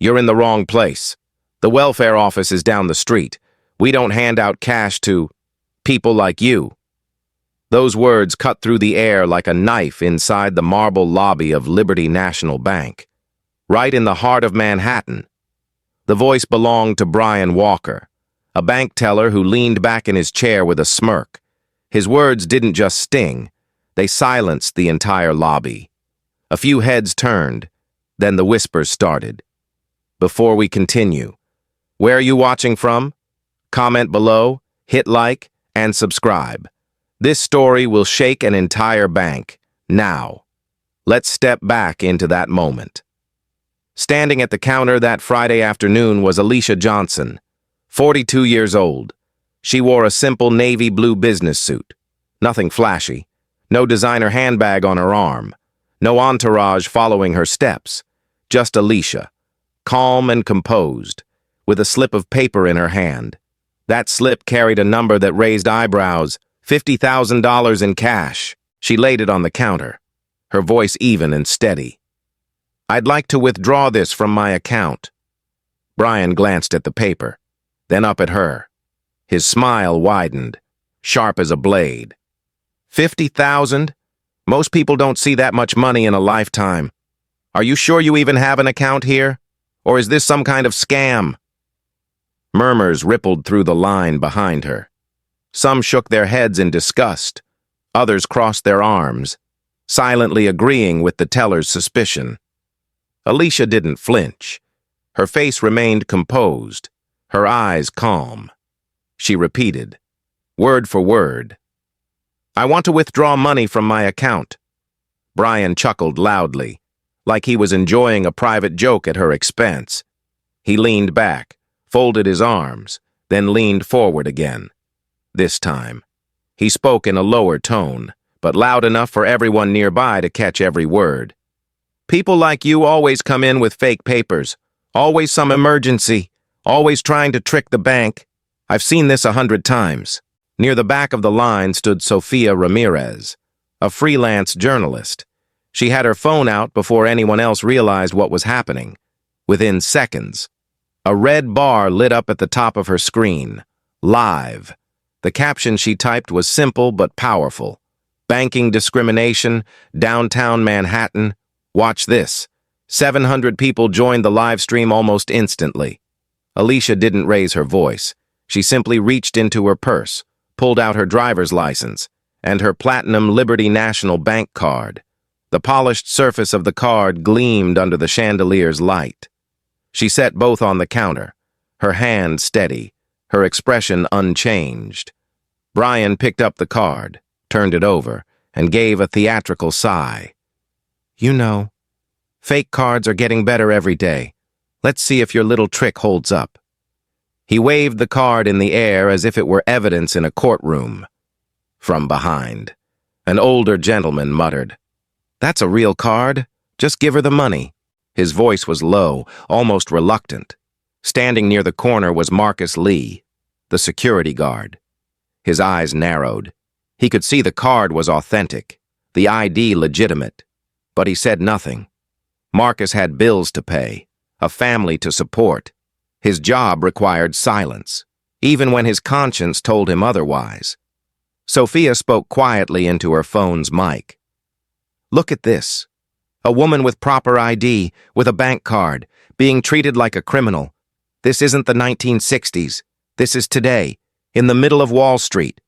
You're in the wrong place. The welfare office is down the street. We don't hand out cash to people like you." Those words cut through the air like a knife inside the marble lobby of Liberty National Bank, right in the heart of Manhattan. The voice belonged to Brian Walker, a bank teller who leaned back in his chair with a smirk. His words didn't just sting, they silenced the entire lobby. A few heads turned, then the whispers started. Before we continue, where are you watching from? Comment below, hit like, and subscribe. This story will shake an entire bank. Now, let's step back into that moment. Standing at the counter that Friday afternoon was Alicia Johnson, 42 years old. She wore a simple navy blue business suit. Nothing flashy. No designer handbag on her arm. No entourage following her steps. Just Alicia, calm and composed, with a slip of paper in her hand. That slip carried a number that raised eyebrows, $50,000 in cash. She laid it on the counter, her voice even and steady. "I'd like to withdraw this from my account." Brian glanced at the paper, then up at her. His smile widened, sharp as a blade. 50,000? Most people don't see that much money in a lifetime. Are you sure you even have an account here? Or is this some kind of scam? Murmurs rippled through the line behind her. Some shook their heads in disgust. Others crossed their arms, silently agreeing with the teller's suspicion. Alicia didn't flinch. Her face remained composed, her eyes calm. She repeated, word for word, "I want to withdraw money from my account." Brian chuckled loudly, like he was enjoying a private joke at her expense. He leaned back, folded his arms, then leaned forward again. This time, he spoke in a lower tone, but loud enough for everyone nearby to catch every word. "People like you always come in with fake papers, always some emergency, always trying to trick the bank. I've seen this 100 times. Near the back of the line stood Sofia Ramirez, a freelance journalist. She had her phone out before anyone else realized what was happening. Within seconds, a red bar lit up at the top of her screen. Live. The caption she typed was simple but powerful. "Banking discrimination, downtown Manhattan. Watch this." 700 people joined the live stream almost instantly. Alicia didn't raise her voice. She simply reached into her purse, pulled out her driver's license, and her platinum Liberty National Bank card. The polished surface of the card gleamed under the chandelier's light. She set both on the counter, her hand steady, her expression unchanged. Brian picked up the card, turned it over, and gave a theatrical sigh. "You know, fake cards are getting better every day. Let's see if your little trick holds up." He waved the card in the air as if it were evidence in a courtroom. From behind, an older gentleman muttered, "That's a real card. Just give her the money." His voice was low, almost reluctant. Standing near the corner was Marcus Lee, the security guard. His eyes narrowed. He could see the card was authentic, the ID legitimate, but he said nothing. Marcus had bills to pay, a family to support. His job required silence, even when his conscience told him otherwise. Sophia spoke quietly into her phone's mic. "Look at this. A woman with proper ID, with a bank card, being treated like a criminal. This isn't the 1960s. This is today, in the middle of Wall Street."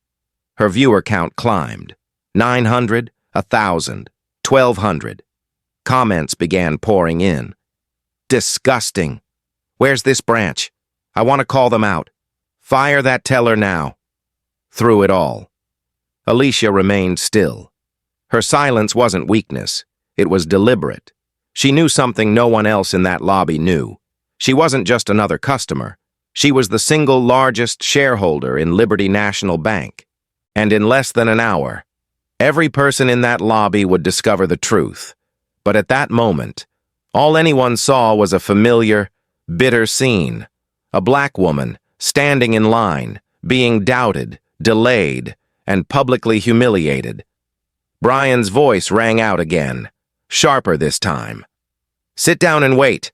Her viewer count climbed. 900, 1,000, 1,200. Comments began pouring in. "Disgusting. Where's this branch? I want to call them out. Fire that teller now." Through it all, Alicia remained still. Her silence wasn't weakness. It was deliberate. She knew something no one else in that lobby knew. She wasn't just another customer. She was the single largest shareholder in Liberty National Bank. And in less than an hour, every person in that lobby would discover the truth. But at that moment, all anyone saw was a familiar, bitter scene. A black woman, standing in line, being doubted, delayed, and publicly humiliated. Brian's voice rang out again, sharper this time. "Sit down and wait.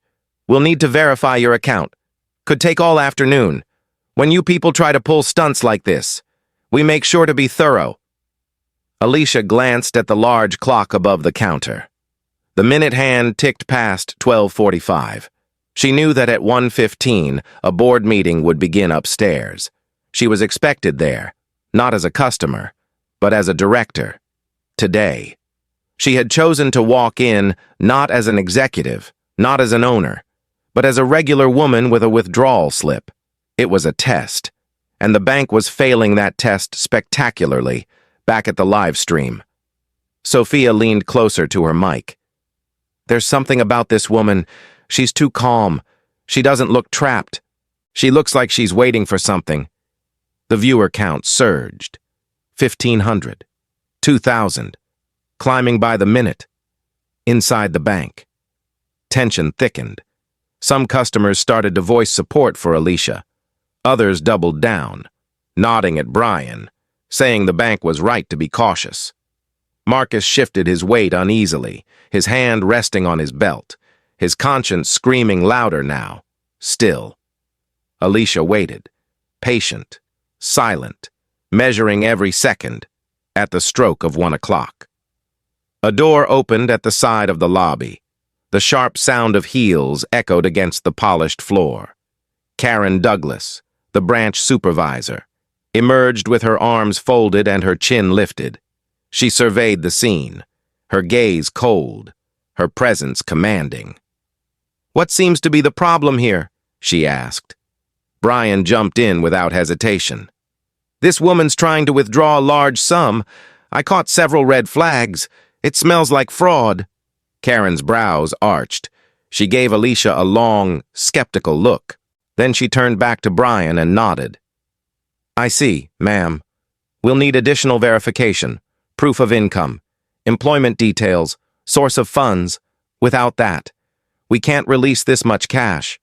We'll need to verify your account. Could take all afternoon. When you people try to pull stunts like this, we make sure to be thorough." Alicia glanced at the large clock above the counter. The minute hand ticked past 12:45. She knew that at 1:15, a board meeting would begin upstairs. She was expected there, not as a customer, but as a director. Today. She had chosen to walk in not as an executive, not as an owner, but as a regular woman with a withdrawal slip. It was a test, and the bank was failing that test spectacularly back at the live stream. Sophia leaned closer to her mic. "There's something about this woman. She's too calm. She doesn't look trapped. She looks like she's waiting for something." The viewer count surged. 1,500. 2,000. Climbing by the minute. Inside the bank. Tension thickened. Some customers started to voice support for Alicia. Others doubled down, nodding at Brian, saying the bank was right to be cautious. Marcus shifted his weight uneasily, his hand resting on his belt, his conscience screaming louder now. Still. Alicia waited, patient, silent, measuring every second, at the stroke of 1 o'clock. A door opened at the side of the lobby. The sharp sound of heels echoed against the polished floor. Karen Douglas, the branch supervisor, emerged with her arms folded and her chin lifted. She surveyed the scene, her gaze cold, her presence commanding. "What seems to be the problem here?" she asked. Brian jumped in without hesitation. "This woman's trying to withdraw a large sum. I caught several red flags. It smells like fraud." Karen's brows arched. She gave Alicia a long, skeptical look. Then she turned back to Brian and nodded. "I see, ma'am. We'll need additional verification, proof of income, employment details, source of funds. Without that, we can't release this much cash."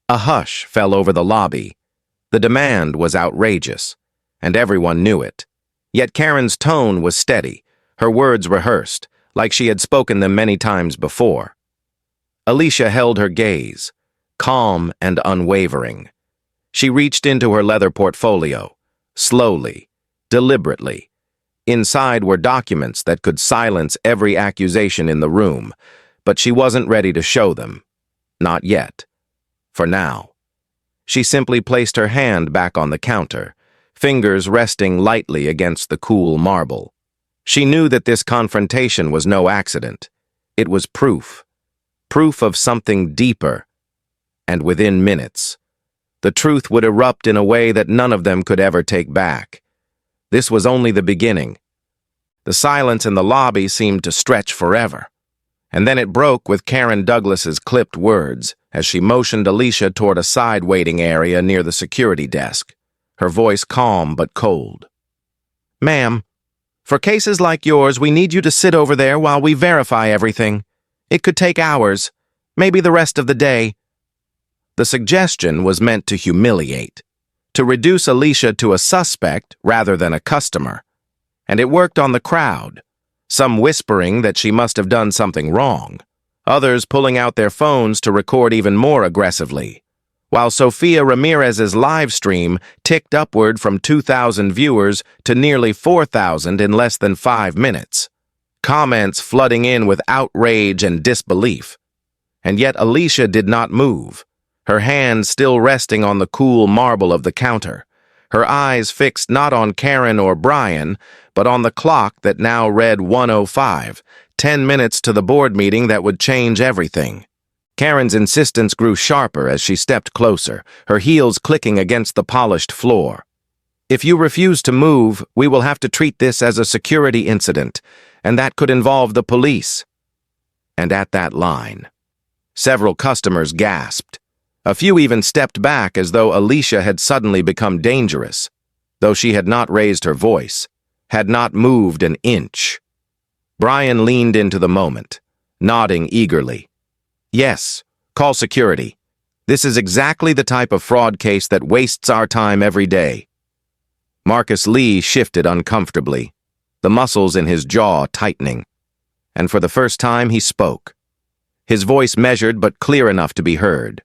A hush fell over the lobby. The demand was outrageous, and everyone knew it. Yet Karen's tone was steady, her words rehearsed, like she had spoken them many times before. Alicia held her gaze, calm and unwavering. She reached into her leather portfolio, slowly, deliberately. Inside were documents that could silence every accusation in the room, but she wasn't ready to show them. Not yet. For now. She simply placed her hand back on the counter, fingers resting lightly against the cool marble. She knew that this confrontation was no accident. It was proof. Proof of something deeper. And within minutes, the truth would erupt in a way that none of them could ever take back. This was only the beginning. The silence in the lobby seemed to stretch forever. And then it broke with Karen Douglas's clipped words as she motioned Alicia toward a side waiting area near the security desk, her voice calm but cold. "Ma'am, for cases like yours, we need you to sit over there while we verify everything. It could take hours, maybe the rest of the day." The suggestion was meant to humiliate, to reduce Alicia to a suspect rather than a customer. And it worked on the crowd, some whispering that she must have done something wrong, others pulling out their phones to record even more aggressively, while Sophia Ramirez's live stream ticked upward from 2,000 viewers to nearly 4,000 in less than 5 minutes, comments flooding in with outrage and disbelief. And yet Alicia did not move, her hand still resting on the cool marble of the counter, her eyes fixed not on Karen or Brian, but on the clock that now read 1:05, 10 minutes to the board meeting that would change everything. Karen's insistence grew sharper as she stepped closer, her heels clicking against the polished floor. "If you refuse to move, we will have to treat this as a security incident, and that could involve the police." And at that line, several customers gasped. A few even stepped back as though Alicia had suddenly become dangerous, though she had not raised her voice, had not moved an inch. Brian leaned into the moment, nodding eagerly. "Yes, call security. This is exactly the type of fraud case that wastes our time every day." Marcus Lee shifted uncomfortably, the muscles in his jaw tightening. And for the first time he spoke. his voice measured but clear enough to be heard.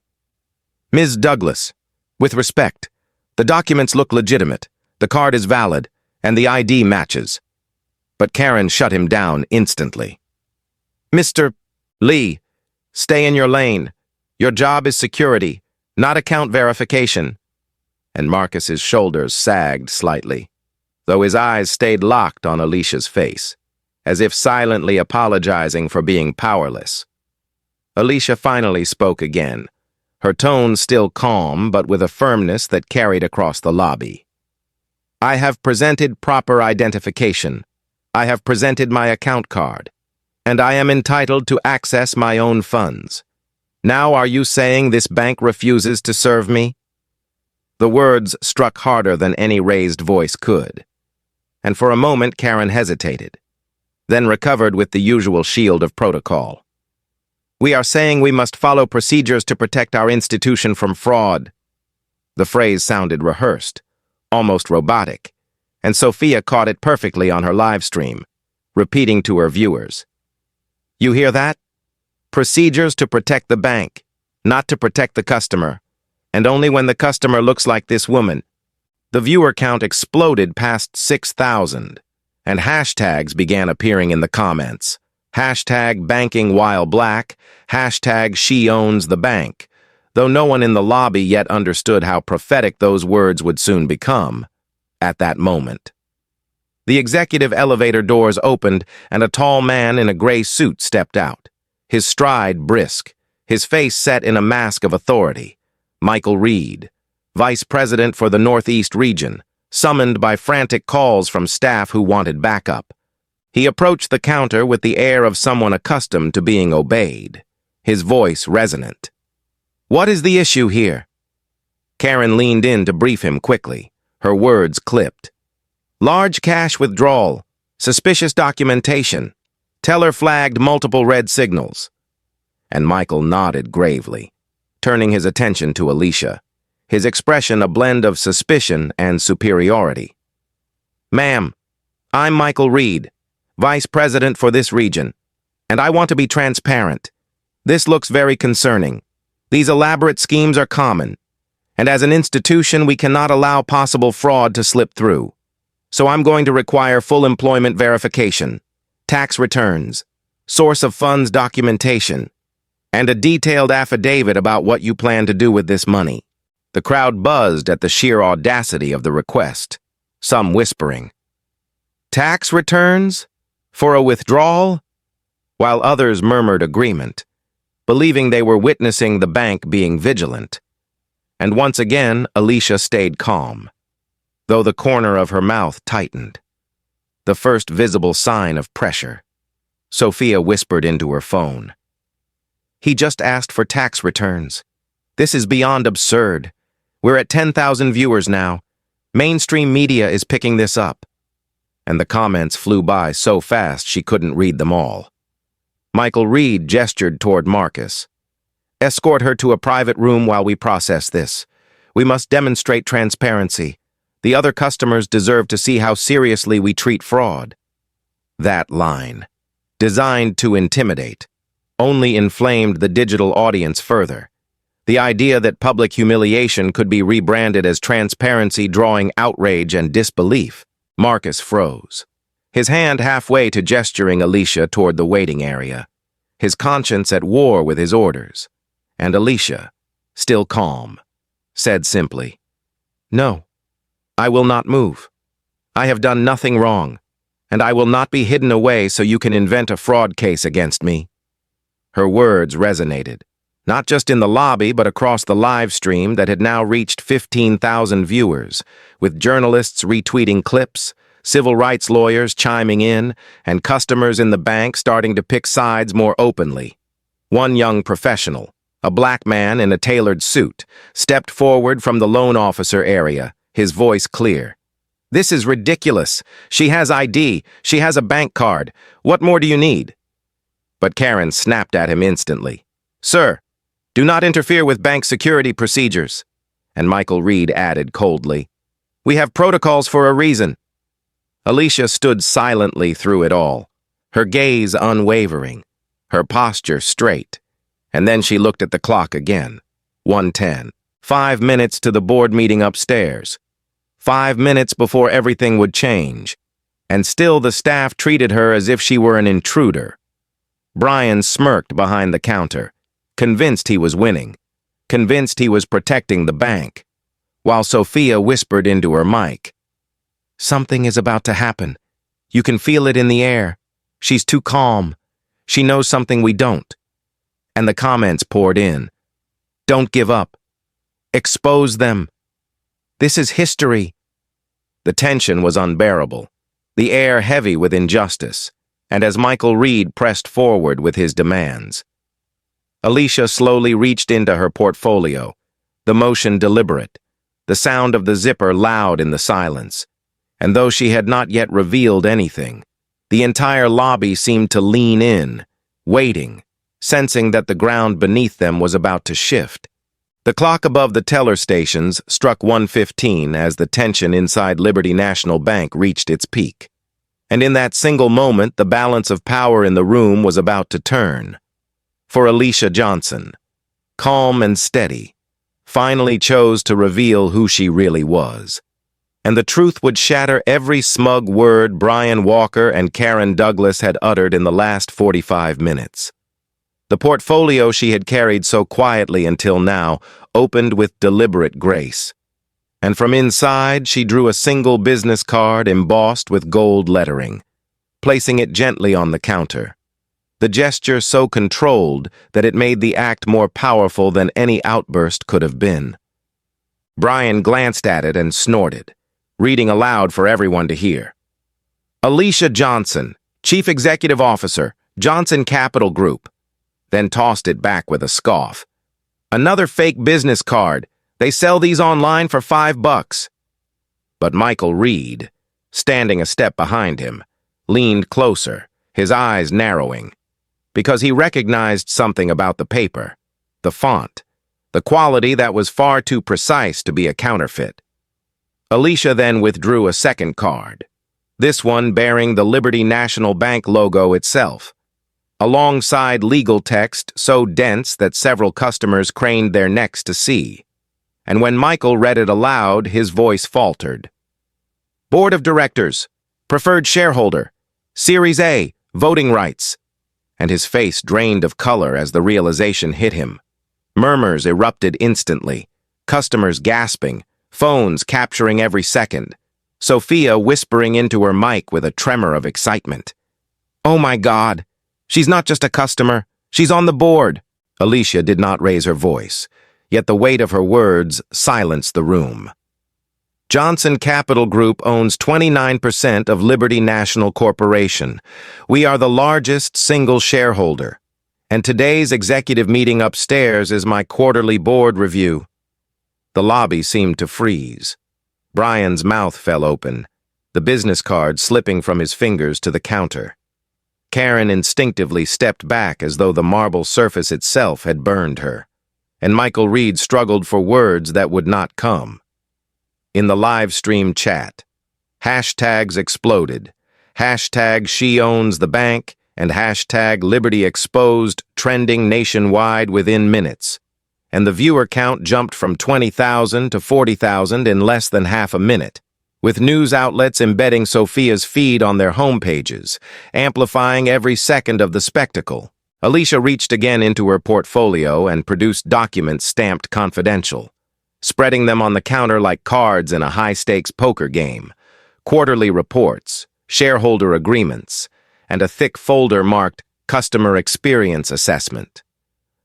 "Ms. Douglas, with respect, the documents look legitimate, the card is valid, and the ID matches." But Karen shut him down instantly. "Mr. Lee, stay in your lane. Your job is security, not account verification." And Marcus's shoulders sagged slightly, though his eyes stayed locked on Alicia's face, as if silently apologizing for being powerless. Alicia finally spoke again, her tone still calm but with a firmness that carried across the lobby. "I have presented proper identification. I have presented my account card, and I am entitled to access my own funds. Now are you saying this bank refuses to serve me?" The words struck harder than any raised voice could, and for a moment Karen hesitated, then recovered with the usual shield of protocol. "We are saying we must follow procedures to protect our institution from fraud." The phrase sounded rehearsed, almost robotic, and Sophia caught it perfectly on her live stream, repeating to her viewers. "You hear that? Procedures to protect the bank, not to protect the customer, and only when the customer looks like this woman." The viewer count exploded past 6,000, and hashtags began appearing in the comments. Hashtag banking while black, hashtag she owns the bank, though no one in the lobby yet understood how prophetic those words would soon become at that moment. The executive elevator doors opened, and a tall man in a gray suit stepped out, his stride brisk, his face set in a mask of authority. Michael Reed, Vice President for the Northeast region, summoned by frantic calls from staff who wanted backup. He approached the counter with the air of someone accustomed to being obeyed, his voice resonant. "What is the issue here?" Karen leaned in to brief him quickly, her words clipped. "Large cash withdrawal, suspicious documentation, teller flagged multiple red signals." And Michael nodded gravely, turning his attention to Alicia, his expression a blend of suspicion and superiority. "Ma'am, I'm Michael Reed, Vice President for this region, and I want to be transparent. This looks very concerning. These elaborate schemes are common, and as an institution we cannot allow possible fraud to slip through. So I'm going to require full employment verification, tax returns, source of funds documentation, and a detailed affidavit about what you plan to do with this money." The crowd buzzed at the sheer audacity of the request, some whispering, "Tax returns? For a withdrawal?" While others murmured agreement, believing they were witnessing the bank being vigilant. And once again, Alicia stayed calm, though the corner of her mouth tightened, the first visible sign of pressure. Sophia whispered into her phone, "He just asked for tax returns. This is beyond absurd. We're at 10,000 viewers now. Mainstream media is picking this up." And the comments flew by so fast she couldn't read them all. Michael Reed gestured toward Marcus. "Escort her to a private room while we process this. We must demonstrate transparency. The other customers deserve to see how seriously we treat fraud." That line, designed to intimidate, only inflamed the digital audience further. The idea that public humiliation could be rebranded as transparency drawing outrage and disbelief. Marcus froze, his hand halfway to gesturing Alicia toward the waiting area, his conscience at war with his orders. And Alicia, still calm, said simply, "No, I will not move. I have done nothing wrong, and I will not be hidden away so you can invent a fraud case against me." Her words resonated, not just in the lobby but across the live stream that had now reached 15,000 viewers, with journalists retweeting clips, civil rights lawyers chiming in, and customers in the bank starting to pick sides more openly. One young professional, a black man in a tailored suit, stepped forward from the loan officer area, his voice clear. "This is ridiculous. She has ID. She has a bank card. What more do you need?" But Karen snapped at him instantly. "Sir, do not interfere with bank security procedures." And Michael Reed added coldly, "We have protocols for a reason." Alicia stood silently through it all, her gaze unwavering, her posture straight, And then she looked at the clock again. 1:10. 5 minutes to the board meeting upstairs. 5 minutes before everything would change. And still the staff treated her as if she were an intruder. Brian smirked behind the counter, convinced he was winning, convinced he was protecting the bank, while Sophia whispered into her mic, "Something is about to happen. You can feel it in the air. She's too calm. She knows something we don't." And the comments poured in. "Don't give up. Expose them. This is history." The tension was unbearable, the air heavy with injustice, and as Michael Reed pressed forward with his demands. Alicia slowly reached into her portfolio, the motion deliberate, the sound of the zipper loud in the silence. And though she had not yet revealed anything, the entire lobby seemed to lean in, waiting, sensing that the ground beneath them was about to shift. The clock above the teller stations struck 1:15 as the tension inside Liberty National Bank reached its peak. And in that single moment, the balance of power in the room was about to turn. For Alicia Johnson, calm and steady, finally chose to reveal who she really was. And the truth would shatter every smug word Brian Walker and Karen Douglas had uttered in the last 45 minutes. The portfolio she had carried so quietly until now opened with deliberate grace. And from inside, she drew a single business card embossed with gold lettering, placing it gently on the counter. The gesture so controlled that it made the act more powerful than any outburst could have been. Brian glanced at it and snorted, reading aloud for everyone to hear. "Alicia Johnson, Chief Executive Officer, Johnson Capital Group," then tossed it back with a scoff. "Another fake business card. They sell these online for $5. But Michael Reed, standing a step behind him, leaned closer, his eyes narrowing, because he recognized something about the paper, the font, the quality that was far too precise to be a counterfeit. Alicia then withdrew a second card, this one bearing the Liberty National Bank logo itself, alongside legal text so dense that several customers craned their necks to see. And when Michael read it aloud, his voice faltered. "Board of Directors, Preferred Shareholder, Series A, Voting Rights." And his face drained of color as the realization hit him. Murmurs erupted instantly, customers gasping, phones capturing every second, Sophia whispering into her mic with a tremor of excitement. "Oh my God, she's not just a customer, she's on the board." Alicia did not raise her voice, yet the weight of her words silenced the room. "Johnson Capital Group owns 29% of Liberty National Corporation. We are the largest single shareholder. And today's executive meeting upstairs is my quarterly board review." The lobby seemed to freeze. Brian's mouth fell open, the business card slipping from his fingers to the counter. Karen instinctively stepped back as though the marble surface itself had burned her, and Michael Reed struggled for words that would not come. In the live stream chat, hashtags exploded. Hashtag she owns the bank and hashtag Liberty exposed trending nationwide within minutes. And the viewer count jumped from 20,000 to 40,000 in less than half a minute, with news outlets embedding Sophia's feed on their homepages, amplifying every second of the spectacle. Alicia reached again into her portfolio and produced documents stamped confidential, spreading them on the counter like cards in a high-stakes poker game, quarterly reports, shareholder agreements, and a thick folder marked Customer Experience Assessment.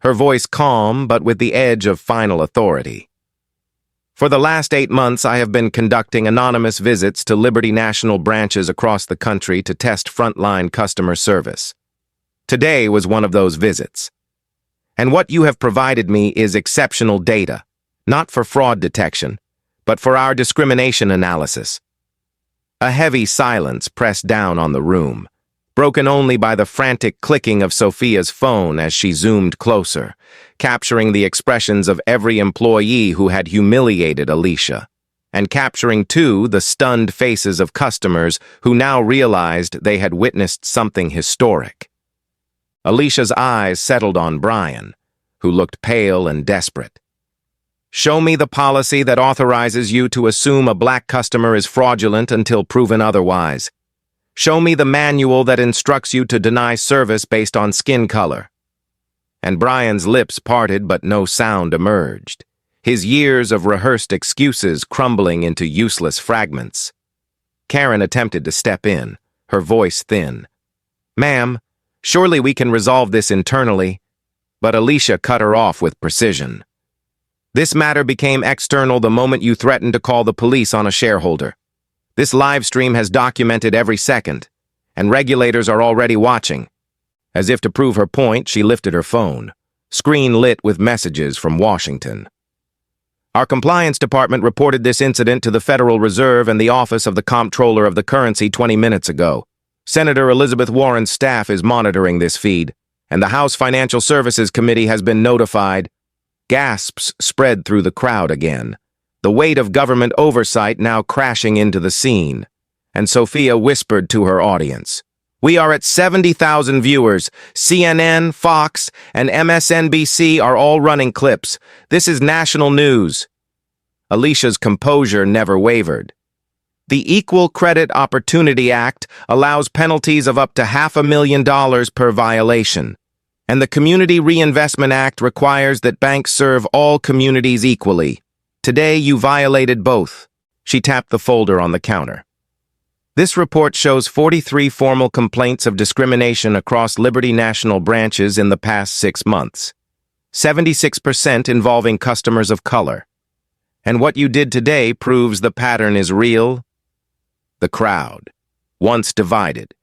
Her voice calm, but with the edge of final authority. "For the last 8 months, I have been conducting anonymous visits to Liberty National branches across the country to test frontline customer service. Today was one of those visits. And what you have provided me is exceptional data, not for fraud detection, but for our discrimination analysis." A heavy silence pressed down on the room, broken only by the frantic clicking of Sophia's phone as she zoomed closer, capturing the expressions of every employee who had humiliated Alicia, and capturing, too, the stunned faces of customers who now realized they had witnessed something historic. Alicia's eyes settled on Brian, who looked pale and desperate. "Show me the policy that authorizes you to assume a black customer is fraudulent until proven otherwise. Show me the manual that instructs you to deny service based on skin color." And Brian's lips parted, but no sound emerged, his years of rehearsed excuses crumbling into useless fragments. Karen attempted to step in, her voice thin. "Ma'am, surely we can resolve this internally." But Alicia cut her off with precision. "This matter became external the moment you threatened to call the police on a shareholder. This live stream has documented every second, and regulators are already watching." As if to prove her point, she lifted her phone, screen lit with messages from Washington. "Our compliance department reported this incident to the Federal Reserve and the Office of the Comptroller of the Currency 20 minutes ago. Senator Elizabeth Warren's staff is monitoring this feed, and the House Financial Services Committee has been notified." Gasps spread through the crowd again, the weight of government oversight now crashing into the scene, and Sophia whispered to her audience, "We are at 70,000 viewers. CNN, Fox, and MSNBC are all running clips. This is national news." Alicia's composure never wavered. "The Equal Credit Opportunity Act allows penalties of up to $500,000 per violation, and the Community Reinvestment Act requires that banks serve all communities equally. Today you violated both." She tapped the folder on the counter. "This report shows 43 formal complaints of discrimination across Liberty National branches in the past 6 months, 76% involving customers of color. And what you did today proves the pattern is real." The crowd, once divided,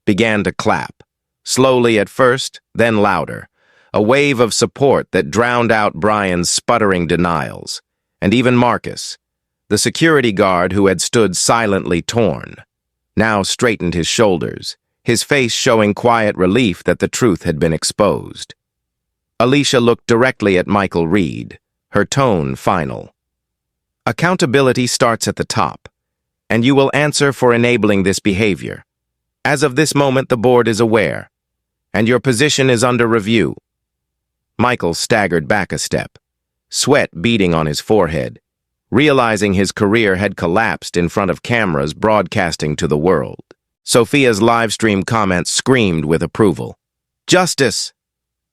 began to clap, slowly at first, then louder, a wave of support that drowned out Brian's sputtering denials, and even Marcus, the security guard who had stood silently torn, now straightened his shoulders, his face showing quiet relief that the truth had been exposed. Alicia looked directly at Michael Reed, her tone final. "Accountability starts at the top, and you will answer for enabling this behavior. As of this moment, the board is aware, and your position is under review." Michael staggered back a step, sweat beading on his forehead, realizing his career had collapsed in front of cameras broadcasting to the world. Sophia's live stream comments screamed with approval. "Justice!"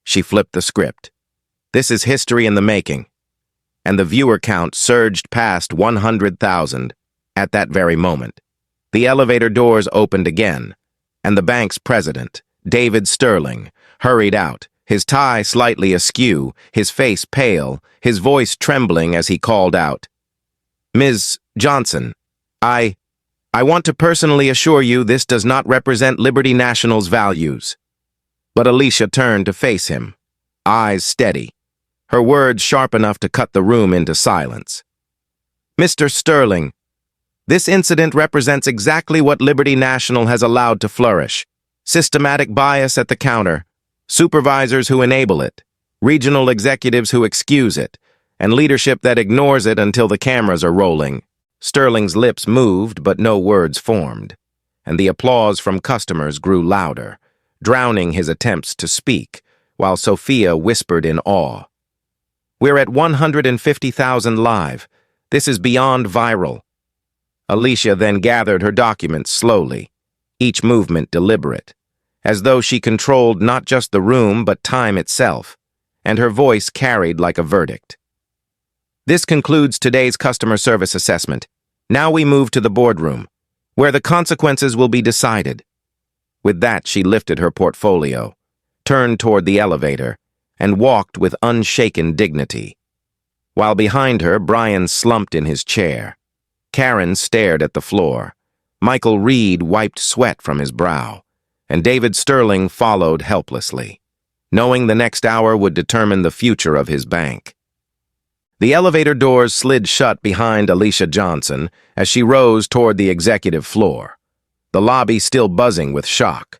She flipped the script. "This is history in the making." And the viewer count surged past 100,000 at that very moment. The elevator doors opened again, and the bank's president, David Sterling, hurried out, his tie slightly askew, his face pale, his voice trembling as he called out, "Ms. Johnson, I want to personally assure you this does not represent Liberty National's values." But Alicia turned to face him, eyes steady, her words sharp enough to cut the room into silence. "Mr. Sterling, this incident represents exactly what Liberty National has allowed to flourish. Systematic bias at the counter, supervisors who enable it, regional executives who excuse it, and leadership that ignores it until the cameras are rolling." Sterling's lips moved, but no words formed, and the applause from customers grew louder, drowning his attempts to speak, while Sophia whispered in awe, "We're at 150,000 live. This is beyond viral." Alicia then gathered her documents slowly, each movement deliberate, as though she controlled not just the room but time itself, and her voice carried like a verdict. "This concludes today's customer service assessment. Now we move to the boardroom, where the consequences will be decided." With that, she lifted her portfolio, turned toward the elevator, and walked with unshaken dignity. While behind her, Brian slumped in his chair. Karen stared at the floor. Michael Reed wiped sweat from his brow, and David Sterling followed helplessly, knowing the next hour would determine the future of his bank. The elevator doors slid shut behind Alicia Johnson as she rose toward the executive floor, the lobby still buzzing with shock.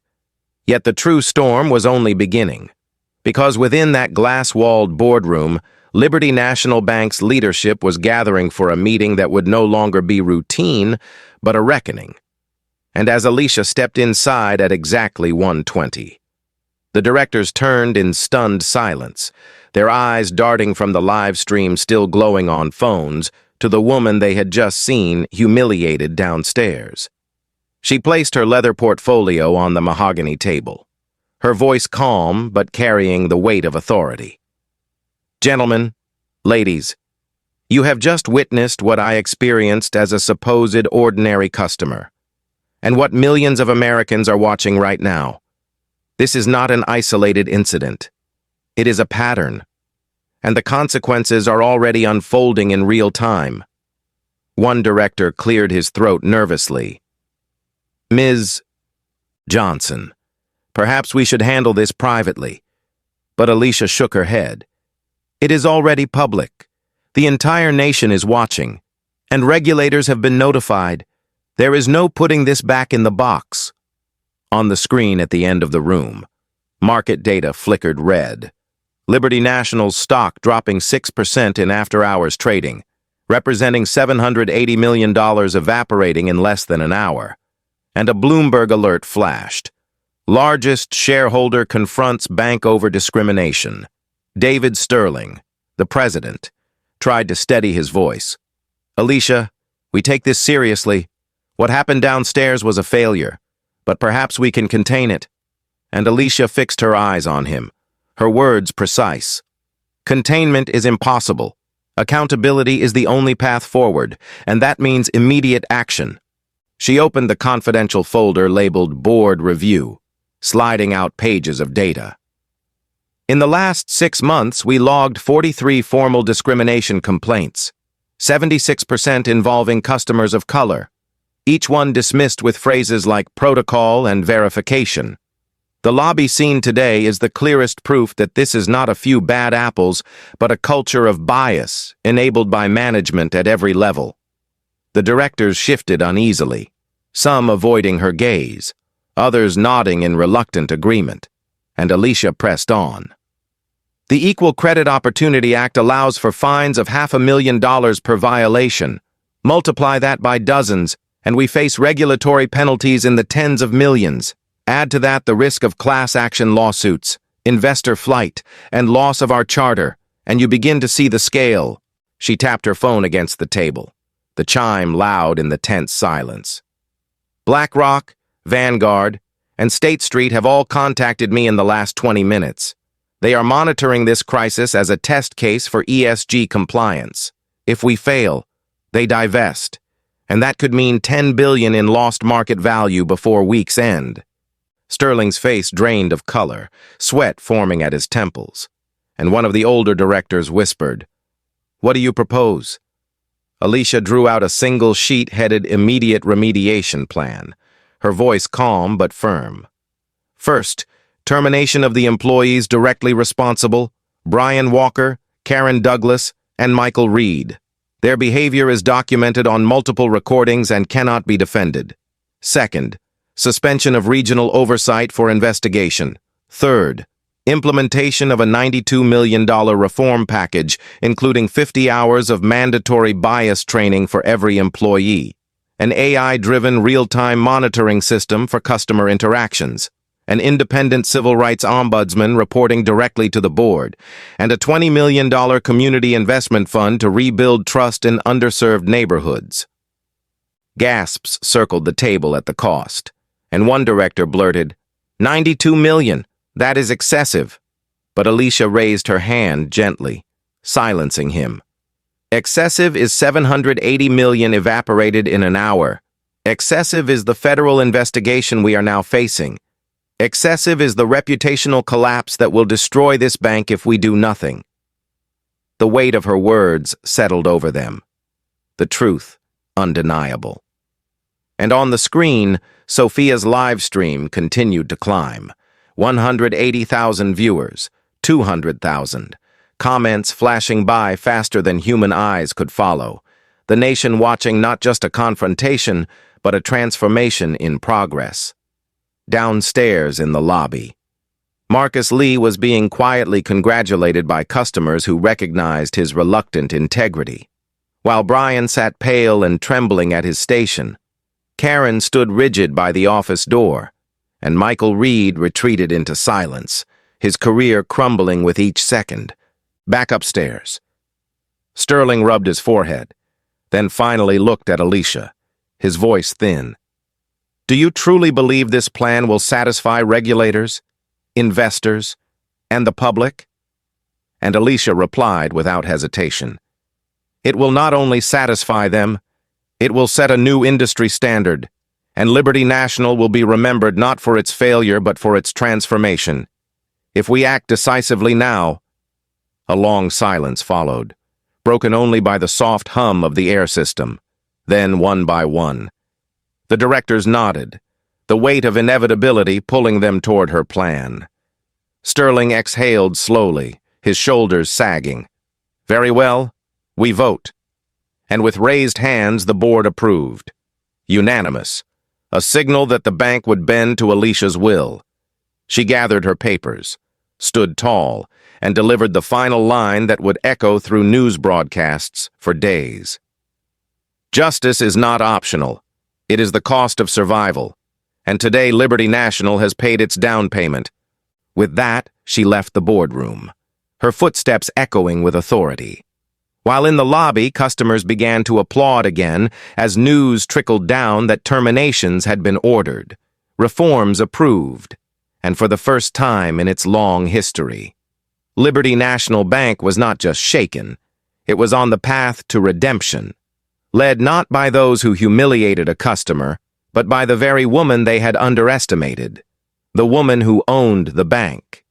Yet the true storm was only beginning, because within that glass-walled boardroom, Liberty National Bank's leadership was gathering for a meeting that would no longer be routine, but a reckoning. And as Alicia stepped inside at exactly 1:20, The directors turned in stunned silence, their eyes darting from the live stream still glowing on phones to the woman they had just seen humiliated downstairs. She placed her leather portfolio on the mahogany table, her voice calm but carrying the weight of authority. "Gentlemen, ladies, you have just witnessed what I experienced as a supposed ordinary customer, and what millions of Americans are watching right now. This is not an isolated incident. It is a pattern, and the consequences are already unfolding in real time." One director cleared his throat nervously. "Ms. Johnson, perhaps we should handle this privately." But Alicia shook her head. "It is already public. The entire nation is watching, and regulators have been notified. There is no putting this back in the box." On the screen at the end of the room, market data flickered red. Liberty National's stock dropping 6% in after-hours trading, representing $780 million evaporating in less than an hour. And a Bloomberg alert flashed. Largest shareholder confronts bank over discrimination. David Sterling, the president, tried to steady his voice. "Alicia, we take this seriously. What happened downstairs was a failure, but perhaps we can contain it." And Alicia fixed her eyes on him, her words precise. "Containment is impossible. Accountability is the only path forward, and that means immediate action." She opened the confidential folder labeled Board Review, sliding out pages of data. "In the last 6 months, we logged 43 formal discrimination complaints, 76% involving customers of color, each one dismissed with phrases like protocol and verification. The lobby scene today is the clearest proof that this is not a few bad apples, but a culture of bias enabled by management at every level." The directors shifted uneasily, some avoiding her gaze, others nodding in reluctant agreement, and Alicia pressed on. "The Equal Credit Opportunity Act allows for fines of $500,000 per violation. Multiply that by dozens, and we face regulatory penalties in the tens of millions. Add to that the risk of class action lawsuits, investor flight, and loss of our charter, and you begin to see the scale." She tapped her phone against the table, the chime loud in the tense silence. "BlackRock, Vanguard, and State Street have all contacted me in the last 20 minutes. They are monitoring this crisis as a test case for ESG compliance. If we fail, they divest, and that could mean $10 billion in lost market value before week's end." Sterling's face drained of color, sweat forming at his temples, and one of the older directors whispered, "What do you propose?" Alicia drew out a single sheet headed Immediate Remediation Plan, her voice calm but firm. "First, termination of the employees directly responsible, Brian Walker, Karen Douglas, and Michael Reed. Their behavior is documented on multiple recordings and cannot be defended. Second, suspension of regional oversight for investigation. Third, implementation of a $92 million reform package, including 50 hours of mandatory bias training for every employee, an AI-driven real-time monitoring system for customer interactions, an independent civil rights ombudsman reporting directly to the board, and a $20 million community investment fund to rebuild trust in underserved neighborhoods." Gasps circled the table at the cost, and one director blurted, "$92 million, that is excessive." But Alicia raised her hand gently, silencing him. "Excessive is $780 million evaporated in an hour. Excessive is the federal investigation we are now facing. Excessive is the reputational collapse that will destroy this bank if we do nothing." The weight of her words settled over them, the truth undeniable. And on the screen, Sophia's live stream continued to climb. 180,000 viewers, 200,000. Comments flashing by faster than human eyes could follow. The nation watching not just a confrontation, but a transformation in progress. Downstairs in the lobby, Marcus Lee was being quietly congratulated by customers who recognized his reluctant integrity. While Brian sat pale and trembling at his station, Karen stood rigid by the office door, and Michael Reed retreated into silence, his career crumbling with each second. Back upstairs. Sterling rubbed his forehead, then finally looked at Alicia, his voice thin. Do you truly believe this plan will satisfy regulators, investors, and the public? And Alicia replied without hesitation. It will not only satisfy them, it will set a new industry standard, and Liberty National will be remembered not for its failure but for its transformation. If we act decisively now. A long silence followed, broken only by the soft hum of the air system. Then, one by one, the directors nodded, the weight of inevitability pulling them toward her plan. Sterling exhaled slowly, his shoulders sagging. Very well, we vote. And with raised hands, the board approved. Unanimous, a signal that the bank would bend to Alicia's will. She gathered her papers, stood tall, and delivered the final line that would echo through news broadcasts for days. Justice is not optional. It is the cost of survival. And today Liberty National has paid its down payment. With that, she left the boardroom, her footsteps echoing with authority. While in the lobby, customers began to applaud again as news trickled down that terminations had been ordered, reforms approved, and for the first time in its long history, Liberty National Bank was not just shaken, it was on the path to redemption, led not by those who humiliated a customer, but by the very woman they had underestimated, the woman who owned the bank.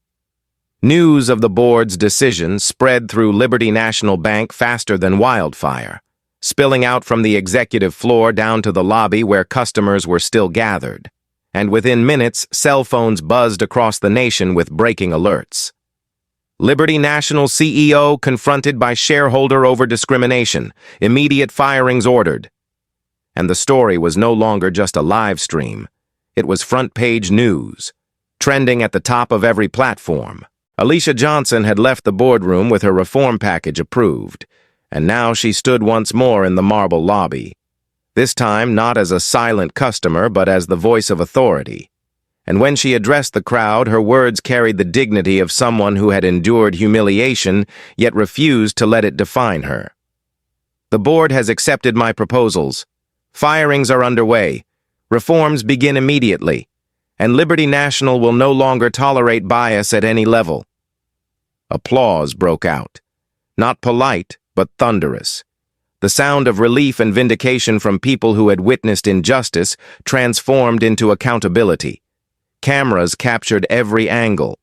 News of the board's decision spread through Liberty National Bank faster than wildfire, spilling out from the executive floor down to the lobby where customers were still gathered, and within minutes, cell phones buzzed across the nation with breaking alerts. Liberty National CEO confronted by shareholder over discrimination, immediate firings ordered. And the story was no longer just a live stream. It was front-page news, trending at the top of every platform. Alicia Johnson had left the boardroom with her reform package approved, and now she stood once more in the marble lobby, this time not as a silent customer but as the voice of authority. And when she addressed the crowd, her words carried the dignity of someone who had endured humiliation yet refused to let it define her. The board has accepted my proposals. Firings are underway. Reforms begin immediately. And Liberty National will no longer tolerate bias at any level. Applause broke out. Not polite, but thunderous. The sound of relief and vindication from people who had witnessed injustice transformed into accountability. Cameras captured every angle.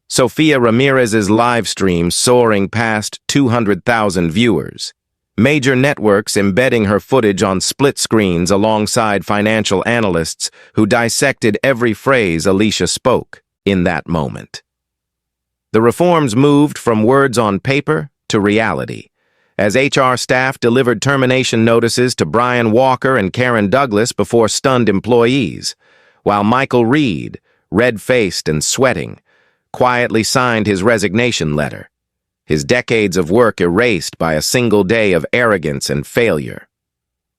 Sofia Ramirez's live stream soaring past 200,000 viewers. Major networks embedding her footage on split screens alongside financial analysts who dissected every phrase Alicia spoke in that moment. The reforms moved from words on paper to reality, as HR staff delivered termination notices to Brian Walker and Karen Douglas before stunned employees, while Michael Reed, red-faced and sweating, quietly signed his resignation letter, his decades of work erased by a single day of arrogance and failure.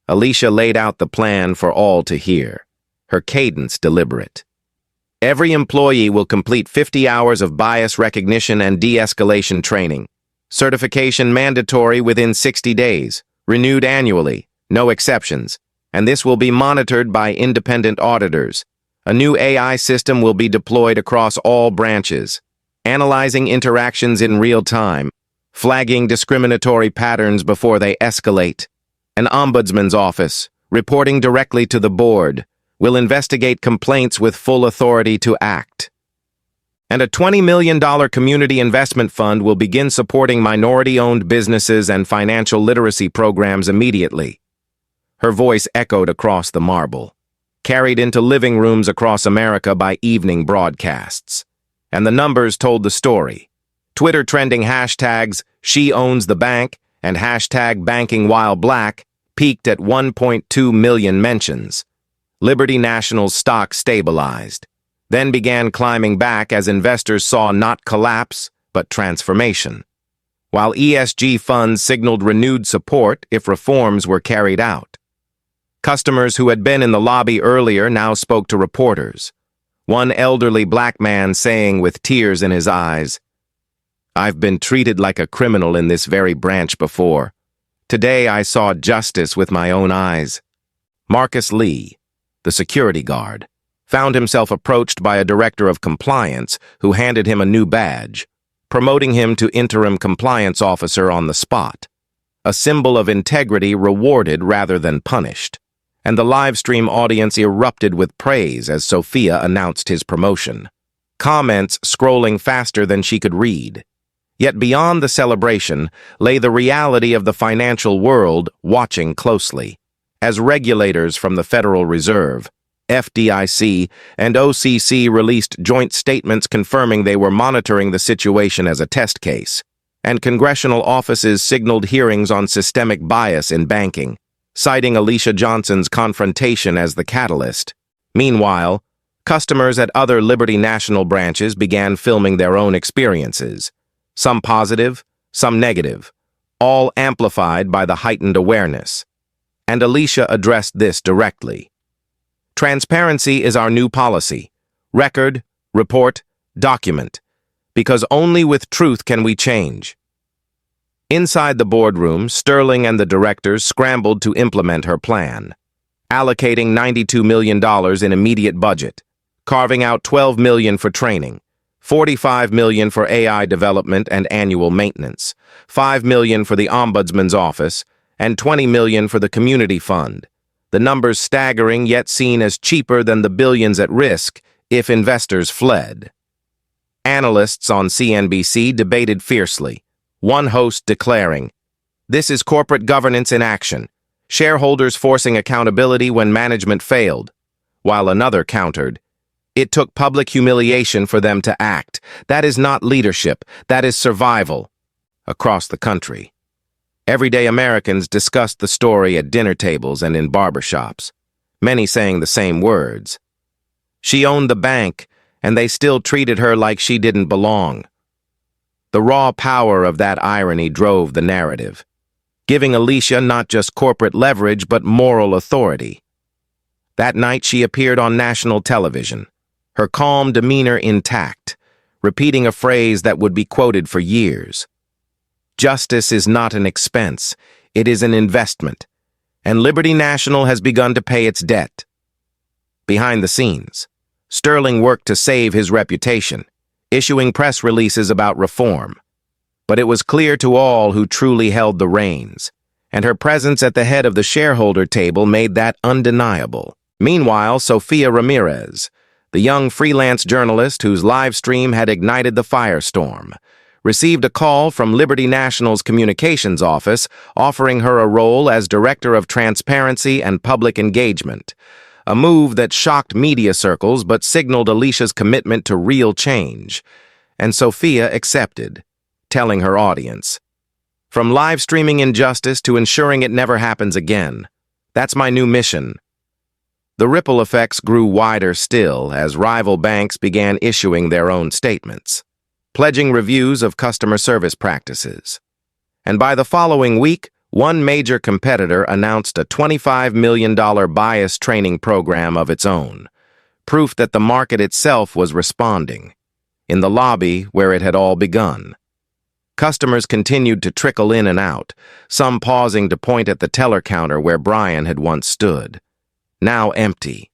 Alicia laid out the plan for all to hear, her cadence deliberate. Every employee will complete 50 hours of bias recognition and de-escalation training. Certification mandatory within 60 days, renewed annually, no exceptions, and this will be monitored by independent auditors. A new AI system will be deployed across all branches, analyzing interactions in real time, flagging discriminatory patterns before they escalate. An ombudsman's office, reporting directly to the board, will investigate complaints with full authority to act. And a $20 million community investment fund will begin supporting minority-owned businesses and financial literacy programs immediately. Her voice echoed across the marble, carried into living rooms across America by evening broadcasts. And the numbers told the story. Twitter trending hashtags #SheOwnsTheBank and #BankingWhileBlack peaked at 1.2 million mentions. Liberty National's stock stabilized, then began climbing back as investors saw not collapse, but transformation, while ESG funds signaled renewed support if reforms were carried out. Customers who had been in the lobby earlier now spoke to reporters. One elderly black man saying with tears in his eyes, "I've been treated like a criminal in this very branch before. Today I saw justice with my own eyes." Marcus Lee, the security guard, found himself approached by a director of compliance who handed him a new badge, promoting him to interim compliance officer on the spot, a symbol of integrity rewarded rather than punished. And the live stream audience erupted with praise as Sophia announced his promotion, comments scrolling faster than she could read. Yet beyond the celebration lay the reality of the financial world watching closely, as regulators from the Federal Reserve, FDIC, and OCC released joint statements confirming they were monitoring the situation as a test case, and congressional offices signaled hearings on systemic bias in banking, citing Alicia Johnson's confrontation as the catalyst. Meanwhile, customers at other Liberty National branches began filming their own experiences, some positive, some negative, all amplified by the heightened awareness. And Alicia addressed this directly. "Transparency is our new policy. Record, report, document. Because only with truth can we change." Inside the boardroom, Sterling and the directors scrambled to implement her plan, allocating $92 million in immediate budget, carving out $12 million for training, $45 million for AI development and annual maintenance, $5 million for the Ombudsman's office, and $20 million for the community fund, the numbers staggering yet seen as cheaper than the billions at risk if investors fled. Analysts on CNBC debated fiercely, one host declaring, "This is corporate governance in action, shareholders forcing accountability when management failed," while another countered, "It took public humiliation for them to act. That is not leadership, that is survival." Across the country, everyday Americans discussed the story at dinner tables and in barbershops, many saying the same words. She owned the bank, and they still treated her like she didn't belong. The raw power of that irony drove the narrative, giving Alicia not just corporate leverage but moral authority. That night she appeared on national television, her calm demeanor intact, repeating a phrase that would be quoted for years. "Justice is not an expense, it is an investment, and Liberty National has begun to pay its debt." Behind the scenes, Sterling worked to save his reputation, issuing press releases about reform. But it was clear to all who truly held the reins, and her presence at the head of the shareholder table made that undeniable. Meanwhile, Sophia Ramirez, the young freelance journalist whose live stream had ignited the firestorm, received a call from Liberty National's communications office offering her a role as Director of Transparency and Public Engagement, a move that shocked media circles but signaled Alicia's commitment to real change. And Sophia accepted, telling her audience, "From live streaming injustice to ensuring it never happens again, that's my new mission." The ripple effects grew wider still as rival banks began issuing their own statements, pledging reviews of customer service practices. And by the following week, one major competitor announced a $25 million bias training program of its own, proof that the market itself was responding. In the lobby where it had all begun, customers continued to trickle in and out, some pausing to point at the teller counter where Brian had once stood, now empty,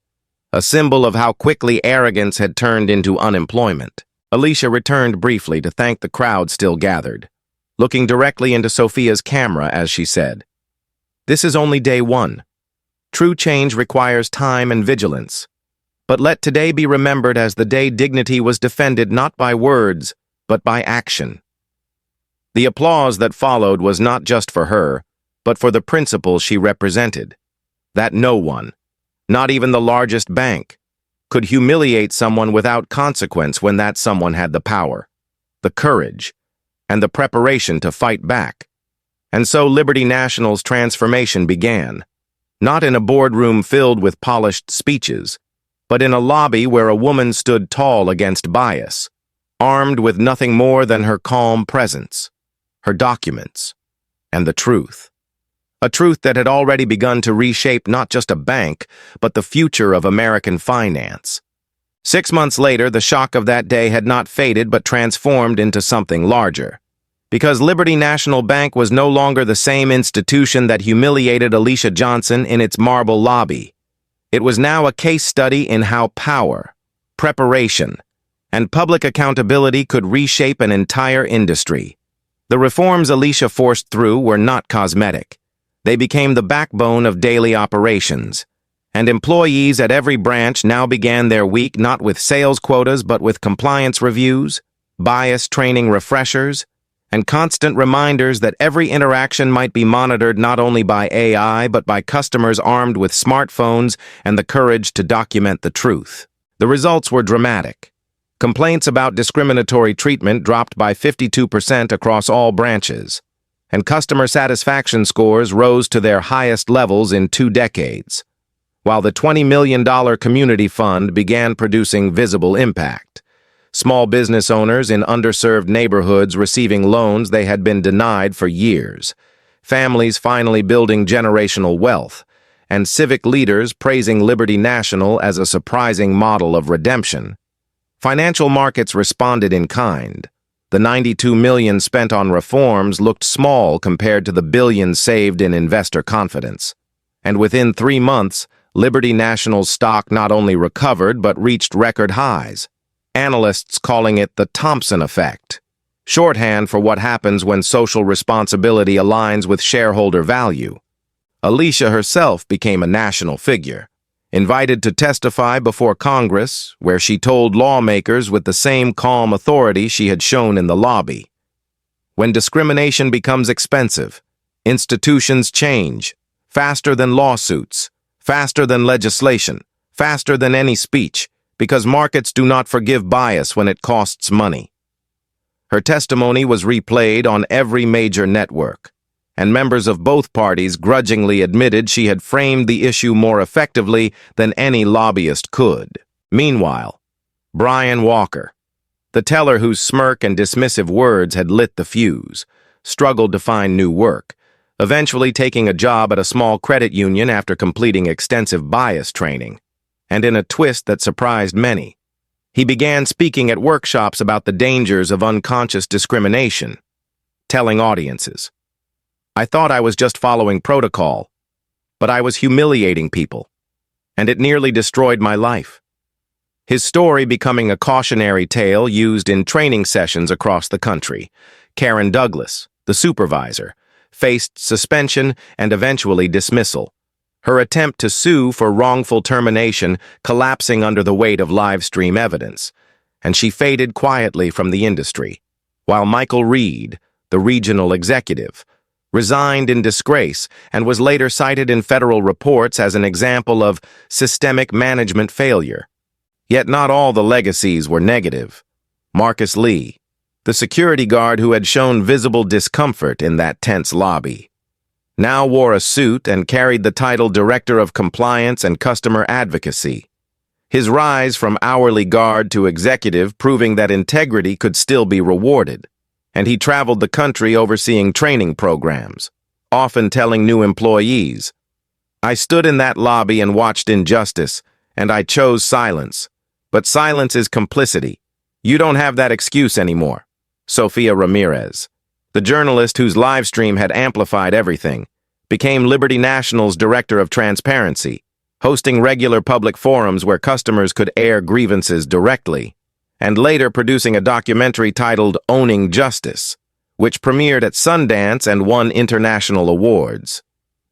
a symbol of how quickly arrogance had turned into unemployment. Alicia returned briefly to thank the crowd still gathered, looking directly into Sophia's camera as she said, "This is only day one. True change requires time and vigilance. But let today be remembered as the day dignity was defended not by words, but by action." The applause that followed was not just for her, but for the principles she represented, that no one, not even the largest bank, could humiliate someone without consequence when that someone had the power, the courage, and the preparation to fight back. And so Liberty National's transformation began, not in a boardroom filled with polished speeches, but in a lobby where a woman stood tall against bias, armed with nothing more than her calm presence, her documents, and the truth. A truth that had already begun to reshape not just a bank, but the future of American finance. 6 months later, the shock of that day had not faded but transformed into something larger. Because Liberty National Bank was no longer the same institution that humiliated Alicia Johnson in its marble lobby. It was now a case study in how power, preparation, and public accountability could reshape an entire industry. The reforms Alicia forced through were not cosmetic. They became the backbone of daily operations, and employees at every branch now began their week not with sales quotas but with compliance reviews, bias training refreshers, and constant reminders that every interaction might be monitored not only by AI but by customers armed with smartphones and the courage to document the truth. The results were dramatic. Complaints about discriminatory treatment dropped by 52% across all branches, and customer satisfaction scores rose to their highest levels in 2 decades, while the $20 million community fund began producing visible impact. Small business owners in underserved neighborhoods receiving loans they had been denied for years, families finally building generational wealth, and civic leaders praising Liberty National as a surprising model of redemption. Financial markets responded in kind. The $92 million spent on reforms looked small compared to the billions saved in investor confidence. And within 3 months, Liberty National's stock not only recovered but reached record highs. Analysts calling it the Thompson effect, shorthand for what happens when social responsibility aligns with shareholder value. Alicia herself became a national figure, invited to testify before Congress, where she told lawmakers with the same calm authority she had shown in the lobby. When discrimination becomes expensive, institutions change, faster than lawsuits, faster than legislation, faster than any speech, because markets do not forgive bias when it costs money. Her testimony was replayed on every major network, and members of both parties grudgingly admitted she had framed the issue more effectively than any lobbyist could. Meanwhile, Brian Walker, the teller whose smirk and dismissive words had lit the fuse, struggled to find new work, eventually taking a job at a small credit union after completing extensive bias training. And in a twist that surprised many, he began speaking at workshops about the dangers of unconscious discrimination, telling audiences, "I thought I was just following protocol, but I was humiliating people, and it nearly destroyed my life." His story becoming a cautionary tale used in training sessions across the country. Karen Douglas, the supervisor, faced suspension and eventually dismissal, her attempt to sue for wrongful termination collapsing under the weight of live stream evidence, and she faded quietly from the industry, while Michael Reed, the regional executive, resigned in disgrace and was later cited in federal reports as an example of systemic management failure. Yet not all the legacies were negative. Marcus Lee, the security guard who had shown visible discomfort in that tense lobby, now wore a suit and carried the title Director of Compliance and Customer Advocacy. His rise from hourly guard to executive proving that integrity could still be rewarded, and he traveled the country overseeing training programs, often telling new employees, "I stood in that lobby and watched injustice, and I chose silence. But silence is complicity. You don't have that excuse anymore." Sophia Ramirez, the journalist whose live stream had amplified everything, became Liberty National's Director of Transparency, hosting regular public forums where customers could air grievances directly, and later producing a documentary titled Owning Justice, which premiered at Sundance and won international awards,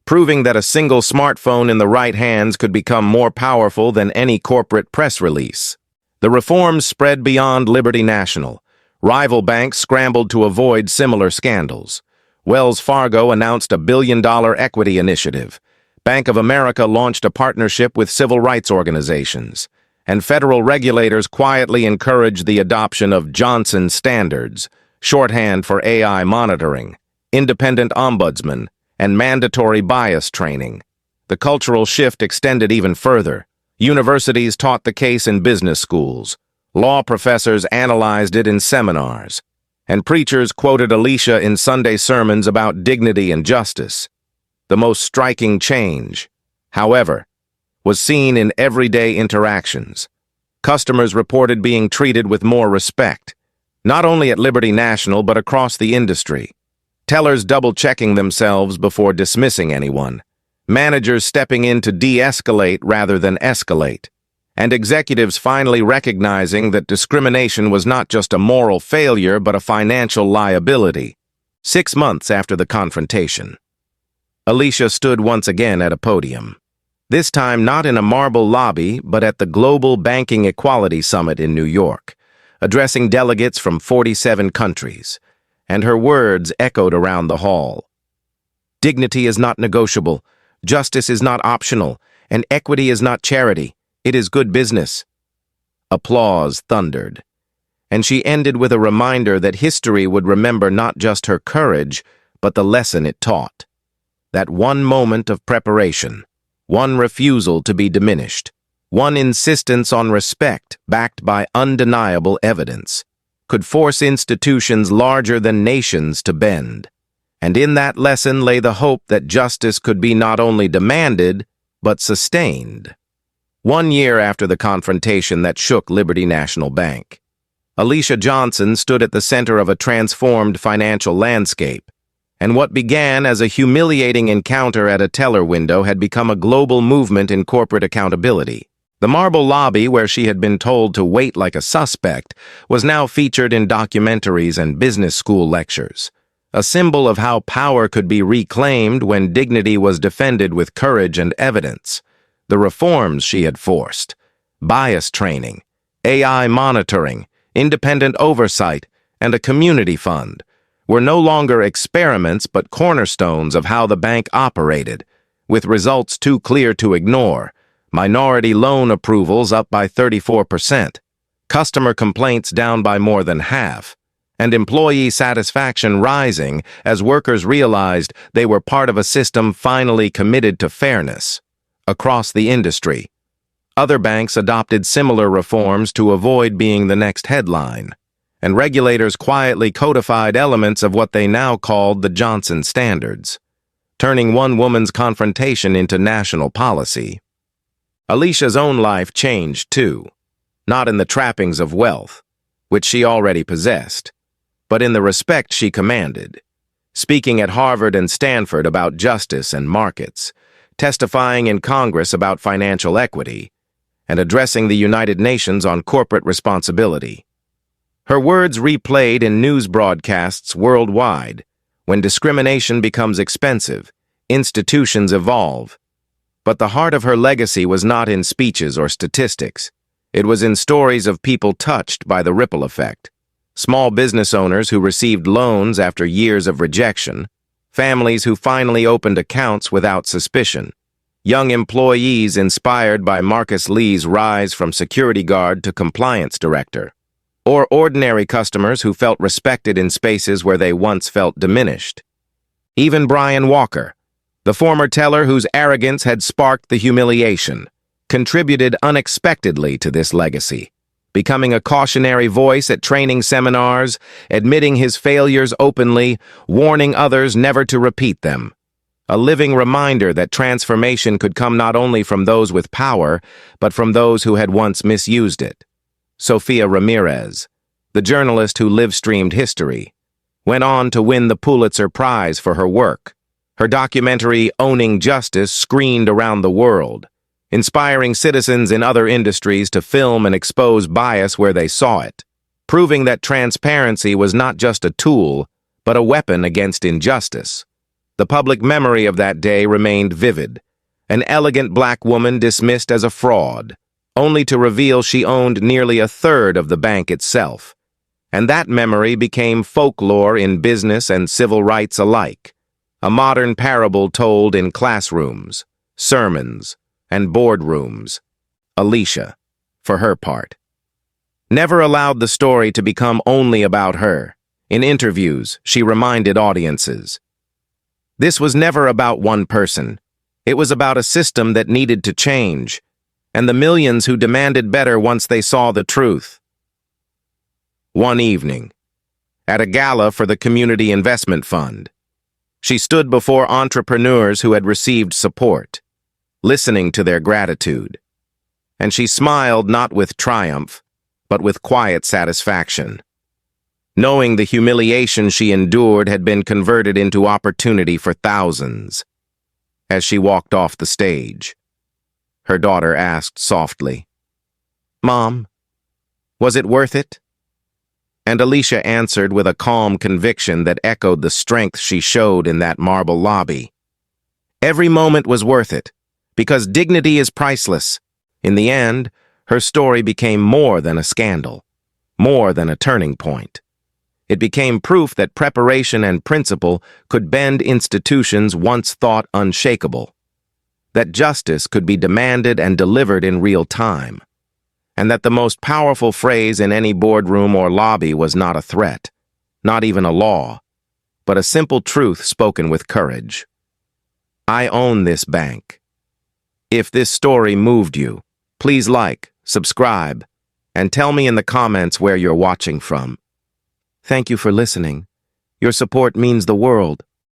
proving that a single smartphone in the right hands could become more powerful than any corporate press release. The reforms spread beyond Liberty National. Rival banks scrambled to avoid similar scandals. Wells Fargo announced a billion-dollar equity initiative. Bank of America launched a partnership with civil rights organizations. And federal regulators quietly encouraged the adoption of Johnson standards, shorthand for AI monitoring, independent ombudsman, and mandatory bias training. The cultural shift extended even further. Universities taught the case in business schools. Law professors analyzed it in seminars, and preachers quoted Alicia in Sunday sermons about dignity and justice. The most striking change, however, was seen in everyday interactions. Customers reported being treated with more respect, not only at Liberty National but across the industry. Tellers double-checking themselves before dismissing anyone. Managers stepping in to de-escalate rather than escalate. And executives finally recognizing that discrimination was not just a moral failure but a financial liability. 6 months after the confrontation, Alicia stood once again at a podium. This time not in a marble lobby, but at the Global Banking Equality Summit in New York, addressing delegates from 47 countries, and her words echoed around the hall. Dignity is not negotiable, justice is not optional, and equity is not charity. It is good business. Applause thundered, and she ended with a reminder that history would remember not just her courage, but the lesson it taught. That one moment of preparation, one refusal to be diminished, one insistence on respect backed by undeniable evidence, could force institutions larger than nations to bend. And in that lesson lay the hope that justice could be not only demanded, but sustained. 1 year after the confrontation that shook Liberty National Bank, Alicia Johnson stood at the center of a transformed financial landscape, and what began as a humiliating encounter at a teller window had become a global movement in corporate accountability. The marble lobby, where she had been told to wait like a suspect, was now featured in documentaries and business school lectures, a symbol of how power could be reclaimed when dignity was defended with courage and evidence. The reforms she had forced, bias training, AI monitoring, independent oversight, and a community fund, were no longer experiments but cornerstones of how the bank operated, with results too clear to ignore. Minority loan approvals up by 34%, customer complaints down by more than half, and employee satisfaction rising as workers realized they were part of a system finally committed to fairness. Across the industry, other banks adopted similar reforms to avoid being the next headline, and regulators quietly codified elements of what they now called the Johnson Standards, turning one woman's confrontation into national policy. Alicia's own life changed too, not in the trappings of wealth, which she already possessed, but in the respect she commanded, speaking at Harvard and Stanford about justice and markets, testifying in Congress about financial equity, and addressing the United Nations on corporate responsibility. Her words replayed in news broadcasts worldwide. When discrimination becomes expensive, institutions evolve. But the heart of her legacy was not in speeches or statistics. It was in stories of people touched by the ripple effect. Small business owners who received loans after years of rejection, families who finally opened accounts without suspicion, young employees inspired by Marcus Lee's rise from security guard to compliance director, or ordinary customers who felt respected in spaces where they once felt diminished. Even Brian Walker, the former teller whose arrogance had sparked the humiliation, contributed unexpectedly to this legacy, becoming a cautionary voice at training seminars, admitting his failures openly, warning others never to repeat them. A living reminder that transformation could come not only from those with power, but from those who had once misused it. Sofia Ramirez, the journalist who live-streamed history, went on to win the Pulitzer Prize for her work. Her documentary, Owning Justice, screened around the world, inspiring citizens in other industries to film and expose bias where they saw it, proving that transparency was not just a tool, but a weapon against injustice. The public memory of that day remained vivid. An elegant black woman dismissed as a fraud, only to reveal she owned nearly a third of the bank itself. And that memory became folklore in business and civil rights alike, a modern parable told in classrooms, sermons, and boardrooms. Alicia, for her part, never allowed the story to become only about her. In interviews, she reminded audiences, this was never about one person. It was about a system that needed to change, and the millions who demanded better once they saw the truth. One evening, at a gala for the Community Investment Fund, she stood before entrepreneurs who had received support, listening to their gratitude. and she smiled not with triumph, but with quiet satisfaction, knowing the humiliation she endured had been converted into opportunity for thousands. As she walked off the stage, her daughter asked softly, "Mom, was it worth it?" And Alicia answered with a calm conviction that echoed the strength she showed in that marble lobby. Every moment was worth it, because dignity is priceless. In the end, her story became more than a scandal, more than a turning point. It became proof that preparation and principle could bend institutions once thought unshakable, that justice could be demanded and delivered in real time, and that the most powerful phrase in any boardroom or lobby was not a threat, not even a law, but a simple truth spoken with courage. I own this bank. If this story moved you, please like, subscribe, and tell me in the comments where you're watching from. Thank you for listening. Your support means the world.